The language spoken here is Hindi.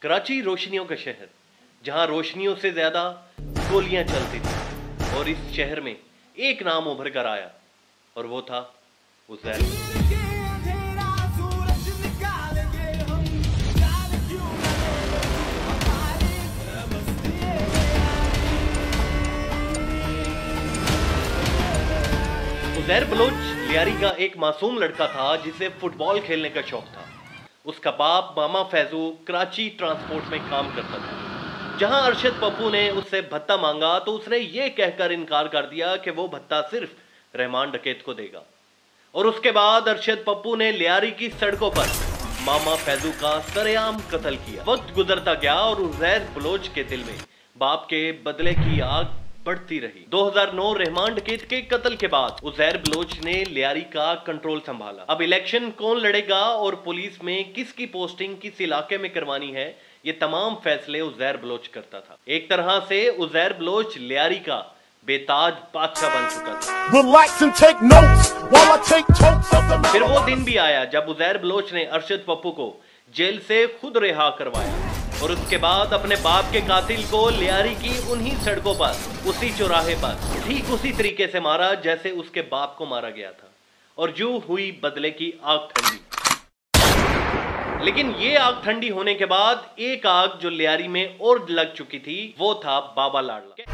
कराची रोशनियों का शहर, जहां रोशनियों से ज्यादा गोलियां चलती थी, और इस शहर में एक नाम उभर कर आया और वो था उज़ैर। उज़ैर बलोच लियारी का एक मासूम लड़का था जिसे फुटबॉल खेलने का शौक था। उसका बाप मामा फैजू कराची ट्रांसपोर्ट में काम करता था। जहां अरशद पप्पू ने उससे भत्ता मांगा तो उसने ये कहकर इनकार कर दिया कि वो भत्ता सिर्फ रहमान डकैत को देगा। और उसके बाद अरशद पप्पू ने लियारी की सड़कों पर मामा फैजू का सरेआम कत्ल किया। वक्त गुजरता गया और उज़ैर बलोच के दिल में बाप के बदले की आग बढ़ती रही। 2009 रहमान डकैत के कत्ल के बाद उज़ैर बलोच ने लियारी का कंट्रोल संभाला। अब इलेक्शन कौन लड़ेगा और पुलिस में किसकी पोस्टिंग किस इलाके में करवानी है, ये तमाम फैसले उज़ैर बलोच करता था। एक तरह से उज़ैर बलोच लियारी का बेताज बादशाह बन चुका था। फिर वो दिन भी आया जब उज़ैर बलोच ने अरशद पप्पू को जेल से खुद रिहा करवाया और उसके बाद अपने बाप के कातिल को लियारी की उन्हीं सड़कों पर, उसी चौराहे पर, ठीक उसी तरीके से मारा जैसे उसके बाप को मारा गया था। और यूं हुई बदले की आग ठंडी। लेकिन ये आग ठंडी होने के बाद एक आग जो लियारी में और लग चुकी थी वो था बाबा लाडला।